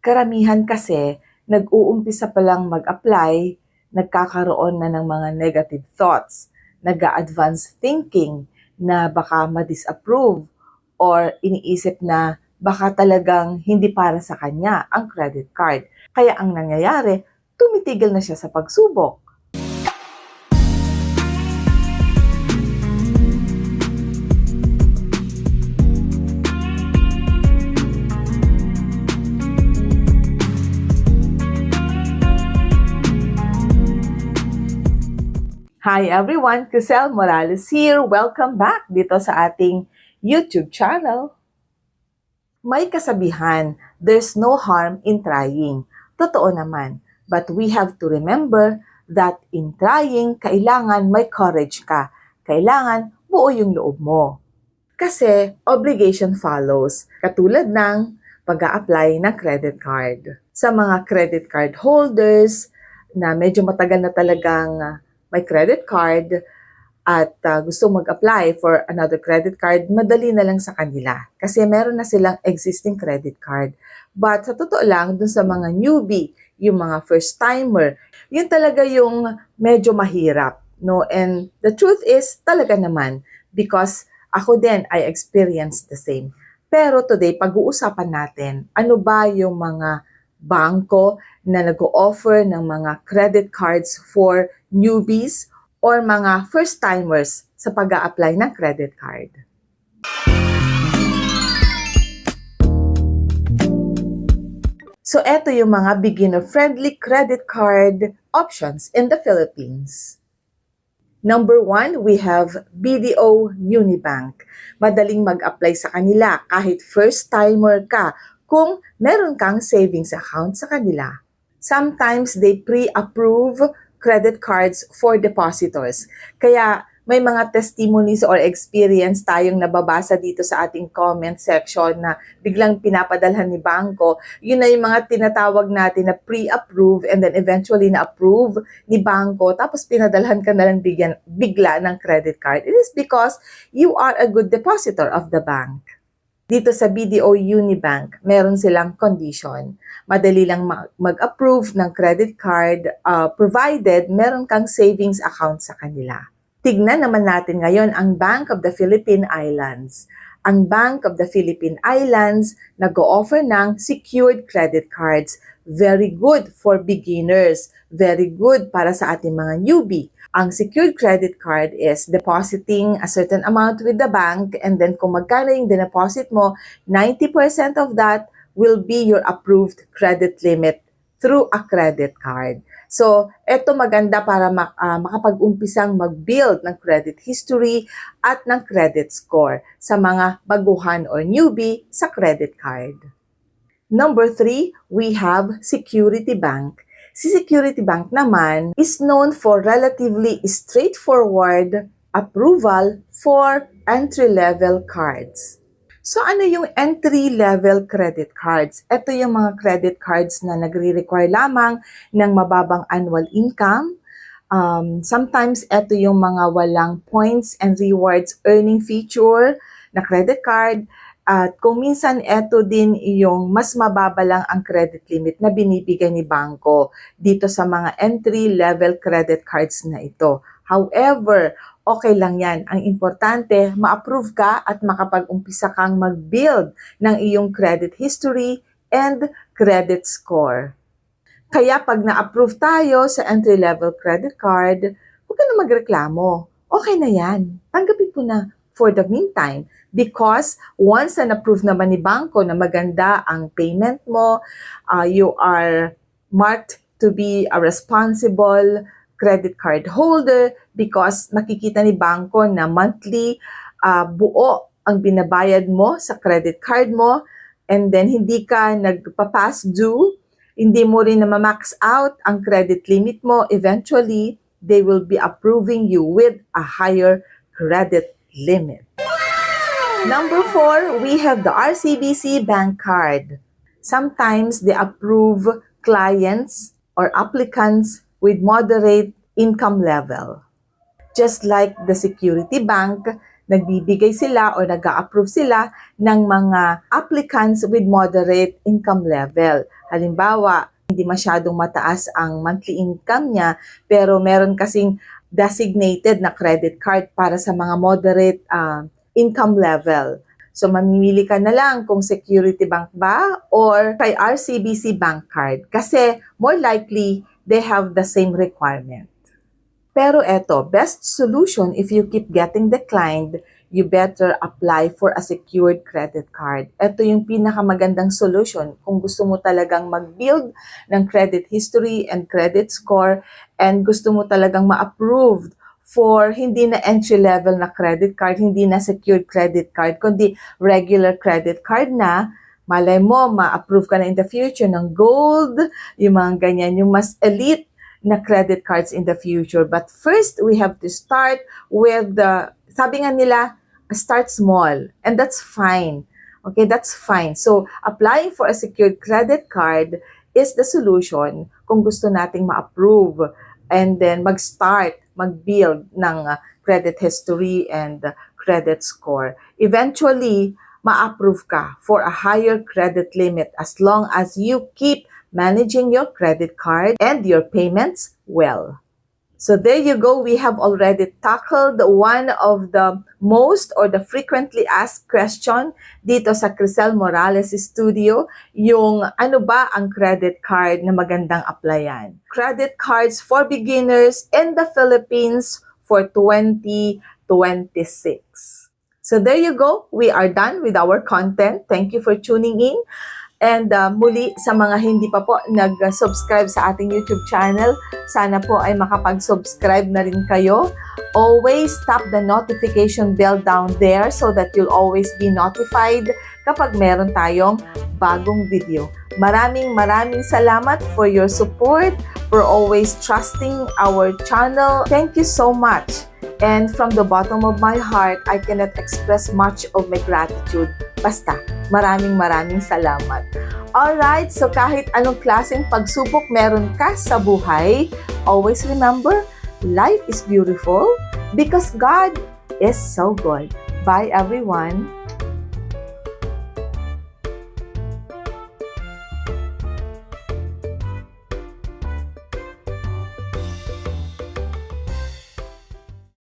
Karamihan kasi, nag-uumpisa pa lang mag-apply, nagkakaroon na ng mga negative thoughts, nag-a-advance thinking na baka ma-disapprove or iniisip na baka talagang hindi para sa kanya ang credit card. Kaya ang nangyayari, tumitigil na siya sa pagsubok. Hi everyone, Crisel Morales here. Welcome back dito sa ating YouTube channel. May kasabihan, there's no harm in trying. Totoo naman. But we have to remember that in trying, kailangan may courage ka. Kailangan buo yung loob mo. Kasi obligation follows, katulad ng pag-a-apply ng credit card. Sa mga credit card holders na medyo matagal na talagang may credit card at gusto mag-apply for another credit card, madali na lang sa kanila kasi meron na silang existing credit card. But sa totoo lang, dun sa mga newbie, yung mga first-timer, yun talaga yung medyo mahirap. No? And the truth is, talaga naman, because ako din, I experienced the same. Pero today, pag-uusapan natin, ano ba yung mga bangko na nag-o-offer ng mga credit cards for newbies or mga first-timers sa pag-a-apply ng credit card. So, eto yung mga beginner-friendly credit card options in the Philippines. Number 1, we have BDO Unibank. Madaling mag-apply sa kanila kahit first-timer ka kung meron kang savings account sa kanila. Sometimes they pre-approve credit cards for depositors. Kaya may mga testimonies or experience tayong nababasa dito sa ating comment section na biglang pinapadalhan ni bangko. Yun na yung mga tinatawag natin na pre-approve and then eventually na-approve ni bangko tapos pinadalhan ka na lang bigla ng credit card. It is because you are a good depositor of the bank. Dito sa BDO Unibank, meron silang condition. Madali lang mag-approve ng credit card provided meron kang savings account sa kanila. Tignan naman natin ngayon ang Bank of the Philippine Islands. Ang Bank of the Philippine Islands nag-o-offer ng secured credit cards. Very good for beginners. Very good para sa ating mga newbie. Ang secured credit card is depositing a certain amount with the bank and then kung magkano yung deposit mo, 90% of that will be your approved credit limit through a credit card. So, eto maganda para makapag-umpisang mag-build ng credit history at ng credit score sa mga baguhan or newbie sa credit card. Number 3, we have Security Bank. Si Security Bank naman is known for relatively straightforward approval for entry-level cards. So ano yung entry-level credit cards? Ito yung mga credit cards na nagre-require lamang ng mababang annual income. Sometimes ito yung mga walang points and rewards earning feature na credit card. At kung minsan ito din yung mas mababa lang ang credit limit na binibigay ni bangko dito sa mga entry-level credit cards na ito. However, okay lang yan. Ang importante, ma-approve ka at makapag-umpisa kang mag-build ng iyong credit history and credit score. Kaya pag na-approve tayo sa entry-level credit card, huwag ka na magreklamo. Okay na yan. Tanggapin ko na for the meantime. Because once na na-approve naman ni bangko na maganda ang payment mo, you are marked to be a responsible credit card holder because makikita ni bangko na monthly buo ang binabayad mo sa credit card mo and then hindi ka nagpa-pass due, hindi mo rin na ma-max out ang credit limit mo, eventually they will be approving you with a higher credit limit. Number 4, we have the RCBC Bank Card. Sometimes they approve clients or applicants with moderate income level. Just like the Security Bank, nagbibigay sila or nag-a-approve sila ng mga applicants with moderate income level. Halimbawa, hindi masyadong mataas ang monthly income niya, pero meron kasing designated na credit card para sa mga moderate income level. So, mamimili ka na lang kung Security Bank ba or kay RCBC Bank Card kasi more likely they have the same requirement. Pero eto, best solution if you keep getting declined, you better apply for a secured credit card. Ito yung pinakamagandang solution kung gusto mo talagang mag-build ng credit history and credit score and gusto mo talagang ma-approved for hindi na entry-level na credit card, hindi na secured credit card, kundi regular credit card na. Malay mo, ma-approve ka na in the future ng gold, yung mga ganyan, yung mas elite na credit cards in the future. But first, we have to start with sabi nga nila, start small. And that's fine. Okay, that's fine. So, applying for a secured credit card is the solution kung gusto nating ma-approve and then mag-build ng credit history and credit score. Eventually, ma-approve ka for a higher credit limit as long as you keep managing your credit card and your payments well. So there you go. We have already tackled one of the most or the frequently asked question dito sa Crisel Morales Studio, yung ano ba ang credit card na magandang applyan? Credit cards for beginners in the Philippines for 2026. So there you go. We are done with our content. Thank you for tuning in. And muli, sa mga hindi pa po nag-subscribe sa ating YouTube channel, sana po ay makapag-subscribe na rin kayo. Always tap the notification bell down there so that you'll always be notified kapag meron tayong bagong video. Maraming salamat for your support, for always trusting our channel. Thank you so much. And from the bottom of my heart, I cannot express much of my gratitude. Basta, maraming salamat. Alright, so kahit anong klaseng pagsubok meron ka sa buhay, always remember, life is beautiful because God is so good. Bye everyone!